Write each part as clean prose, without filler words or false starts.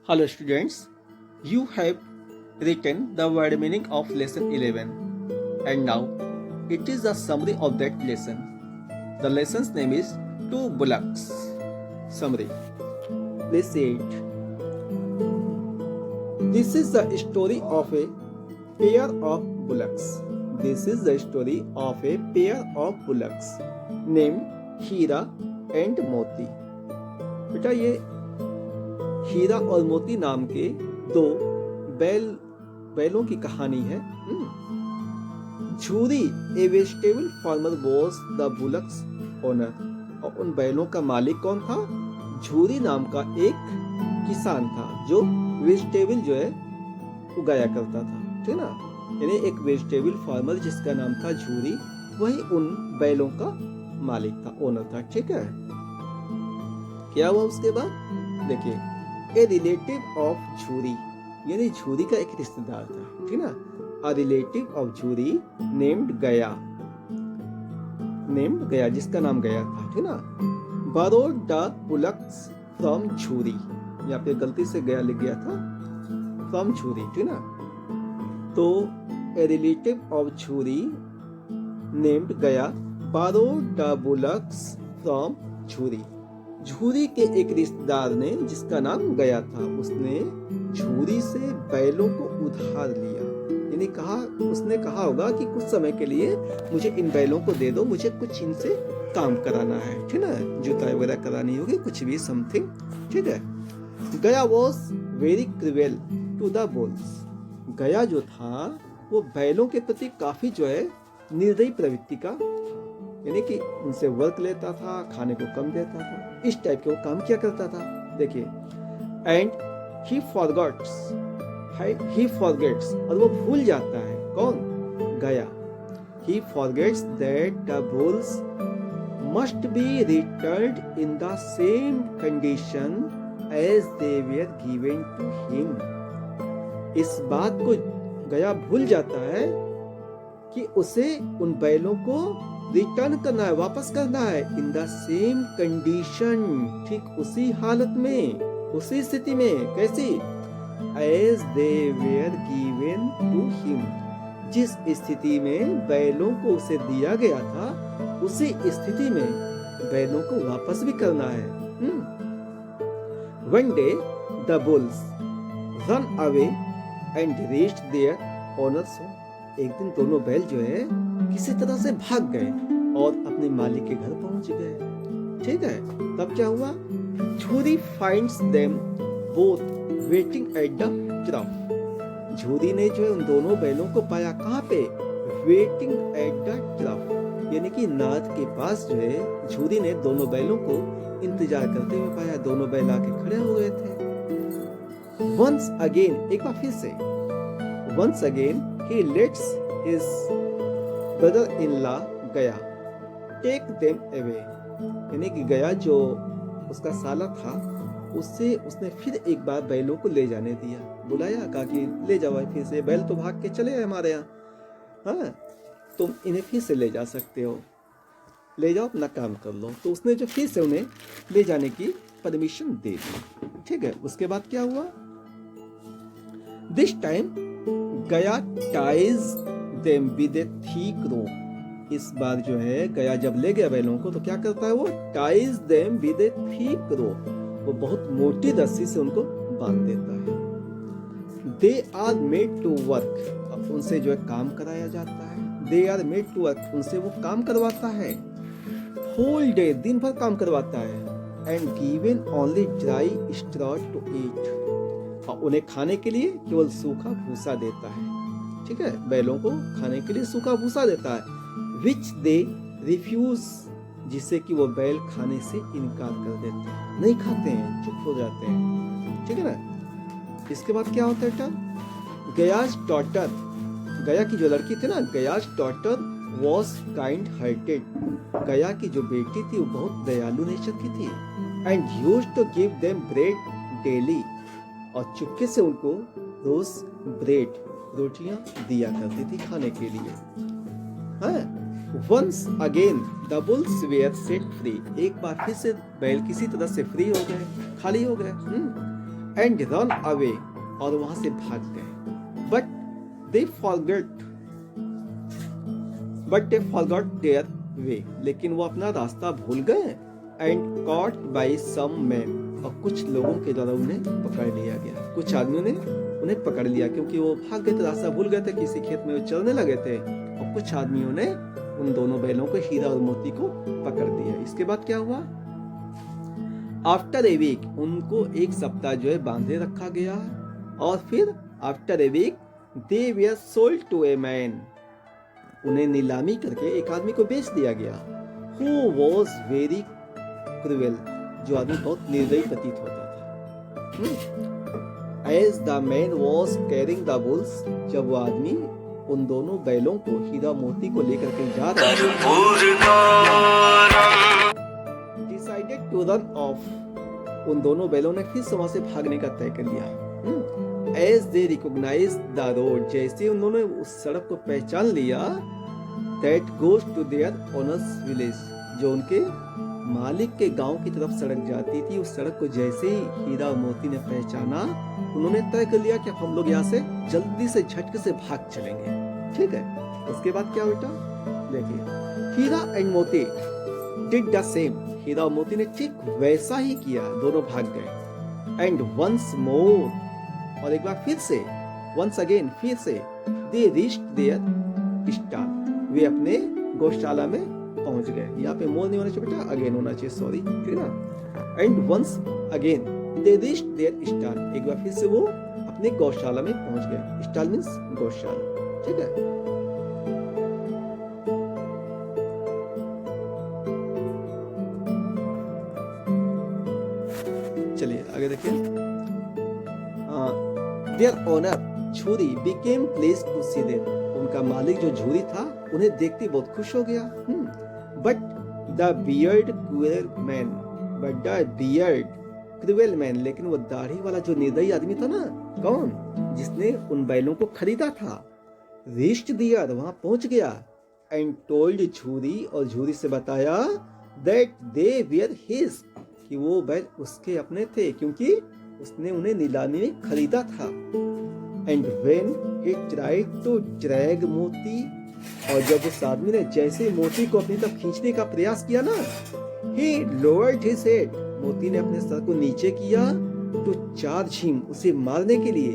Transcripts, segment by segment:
Hello students, you have written the word meaning of lesson 11 and now it is a summary of that lesson. The lesson's name is Two Bullocks. Summary. Please say it. This is the story of a pair of bullocks. This is the story of a pair of bullocks named Heera and मोती. बेटा ये हीरा और मोती नाम के दो बैलों की कहानी है. Jhuri a vegetable farmer was the bullock's owner. और उन बैलों का मालिक कौन था? झूरी नाम का एक किसान था जो वेजिटेबल जो है उगाया करता था. ठीक ना, यानी एक वेजिटेबल फार्मर जिसका नाम था झूरी, वही उन बैलों का मालिक था, ओनर था. ठीक है, क्या हुआ उसके बाद? देखिए, ए रिलेटिव ऑफ झूरी, यानी झूरी का एक रिश्तेदार था. ठीक ना, अ रिलेटिव ऑफ झूरी नेम्ड गया, जिसका नाम गया था. ठीक ना, borrowed the bullocks from झूरी, यहाँ पे गलती से गया लिख गया था, from झूरी. ठीक ना, तो a relative of Jhuri named गया borrowed the bullocks from झूरी. झूरी के एक रिश्तेदार ने, जिसका नाम गया था, उसने झूरी से बैलों को उधार लिया. यानी उसने कहा होगा कि कुछ समय के लिए मुझे इन बैलों को दे दो, मुझे कुछ इनसे काम कराना है. ठीक है, जुताई वगैरह करानी होगी, कुछ भी समथिंग. ठीक है. Gaya was very cruel to the bulls. Gaya जो था वो बैलों के प्रति काफी जो है निर्दयी प्रवृत्ति का, यानी कि उनसे वर्क लेता था, खाने को कम देता था, इस टाइप के वो काम किया करता था. देखिए, एंड ही फॉरगेट्स, और वो भूल जाता है. कौन? गया. He forgets that the bulls must be returned in the same condition as they were given to him. इस बात को गया भूल जाता है कि उसे उन बैलों को रिटर्न करना है, वापस करना है. इन द सेम कंडीशन, ठीक उसी हालत में, उसी स्थिति में. कैसी? As they were given to him, जिस स्थिति में बैलों को उसे दिया गया था, उसी स्थिति में बैलों को वापस भी करना है. One day the bulls run away and reached their owners home. एक दिन दोनों बैल जो है किसी तरह से भाग गए और अपने मालिक के घर पहुंच गए. ठीक है, तब क्या हुआ? Jhuri finds them both waiting at the trough. Jhuri ने जो है उन दोनों बैलों को पाया. कहाँ पे? वेटिंग एट द ट्रफ, यानी कि नाद के पास जो है झूरी ने दोनों बैलों को इंतजार करते हुए पाया. दोनों बैल आके खड़े हो गए थे. वंस अगेन, एक बार फिर से, once again he lets his brother-in-law गया take them away. यानी कि गया जो उसका साला था, उसने फिर एक बार बैलों को ले जाने दिया. बुलाया, कहा कि ले जाओ फिर से, बैल तो भाग के चले आए हमारे यहाँ. हाँ, तुम इन्हें फिर से ले जा सकते हो, ले जाओ, अपना काम कर लो. तो उसने जो फिर से उन्हें ले जाने की परमिशन दे दी. ठीक है, उसके बाद क्या हुआ? This time Gaya ties them with a thick rope. इस बार जो है गया जब ले गया बैलों को, तो क्या करता है वो? Ties them with a thick rope. वो बहुत मोटी रस्सी से उनको बांध देता है. They are made to work. अब उनसे जो है काम कराया जाता है. They are made to work, उनसे वो काम करवाता है. होल डे, दिन भर काम करवाता है. And given only dry straw to eat. और उन्हें खाने के लिए केवल सूखा भूसा देता है. ठीक है, बैलों को खाने के लिए सूखा भूसा देता है. विच दे रिफ्यूज, जिससे कि वो बैल खाने से इनकार कर देते हैं, नहीं खाते हैं, चुप हो जाते हैं. ठीक है ना. इसके बाद क्या होता है? गयाज डॉटर, गया की जो लड़की थी ना, गयाज डॉटर वॉज काइंड हार्टेड. गया की जो बेटी थी वो बहुत दयालु नेचर की थी. And used to give them bread daily, और चुपके से उनको रोज ब्रेड, रोटियां दिया करती थी खाने के लिए. Once again the bulls were set free. एक बार फिर से बैल किसी तरह से फ्री हो गए, खाली हो गए. एंड रन अवे, और वहां से भाग गए। But they forgot their way, लेकिन वो अपना रास्ता भूल गए। And caught by some man, और कुछ लोगों के द्वारा उन्हें पकड़ लिया गया। कुछ आदमियों ने उन्हें पकड़ लिया क्योंकि वो भाग गए थे, रास्ता भूल गए थे, किसी खेत में वो चलने लगे थे, और कुछ आदमियों ने उन दोनों बैलों को, हीरा और मोती को पकड़ दिया। इसके बाद क्या हुआ? आफ्टर ए वीक, उनको एक सप्ताह जो है बांधे रखा गया, और फिर after a week they were sold to a man, उन्हें नीलामी करके एक आदमी को बेच दिया गया। हु वॉज वेरी क्रूएल, जो आदमी बहुत निर्दयी प्रतीत होता था। As the man was carrying the bulls, जब वो आदमी उन दोनों बैलों को, हीरा मोती को लेकर के जा रहा डिसाइडेड टू रन ऑफ, उन दोनों बैलों ने फिर से वहां से भागने का तय कर लिया। As they recognize the road, जैसे उन्होंने उस सड़क को पहचान लिया, that goes to their owners village, जो उनके मालिक के गांव की तरफ सड़क जाती थी, उस सड़क को जैसे ही हीरा और मोती ने पहचाना, उन्होंने तय कर लिया कि हम लोग यहाँ से जल्दी से झटके से भाग चलेंगे। ठीक है, उसके बाद क्या बेटा देखिए, हीरा एंड मोती डिड द सेम, हीरा और मोती ने ठीक वैसा ही किया, दोनों भाग गए। एंड वंस मोर, और एक बार फिर से, वंस अगेन, फिर से, दे रीच्ड देयर स्टाल, वे अपने गौशाला में पहुंच गए। यहाँ पे मोर नहीं होना चाहिए बेटा, अगेन होना चाहिए, सॉरी, ठीक है ना। And once again they reached their stall, एक बार फिर से वो अपने गौशाला में पहुंच गए। स्टाल मींस गौशाला, ठीक है। चलिए आगे देखिए। Their owner Jhuri became pleased to see them, उनका मालिक जो झूरी था उन्हें देखते बहुत खुश हो गया। But the beard cruel man, but the beard cruel man, लेकिन वो दाढ़ी वाला जो निर्दयी आदमी था ना, कौन, जिसने उन बैलों को खरीदा था, रीच्ड देयर, वहां पहुंच गया। एंड टोल्ड झूरी, और झूरी से बताया, दैट दे वर हिज, कि वो बैल उसके अपने थे, क्योंकि उसने उन्हें नीलामी में खरीदा था। And when he tried to drag Moti, और जब उस आदमी ने जैसे मोती को अपनी तरफ खींचने का प्रयास किया ना, he lowered his head, मोती ने अपने सर को नीचे किया, to charge him, उसे मारने के लिए,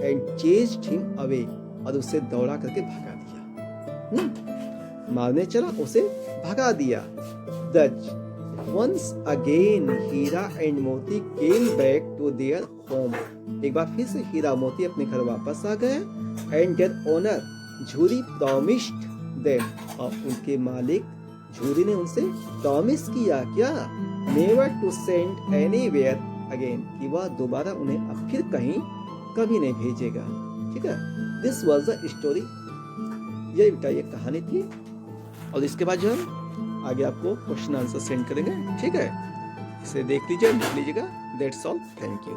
and chased him away, और उसे दौड़ा करके भगा दिया। मारने चला, उसे भगा दिया। Thus once again Heera and मोती came back to their home, एक बार फिर से हीरा मोती अपने घर वापस आ गए। And their owner Jhuri promised them, और उनके मालिक झूरी ने उनसे प्रॉमिस किया क्या, never to send anywhere again, कि वह दोबारा उन्हें अब फिर कहीं कभी नहीं भेजेगा। ठीक है, दिस वॉज द स्टोरी, ये बेटा ये कहानी थी। और इसके बाद जो हम आगे आपको क्वेश्चन आंसर सेंड करेंगे। ठीक है, इसे देख लीजिए, लिख लीजिएगा। That's all, thank you.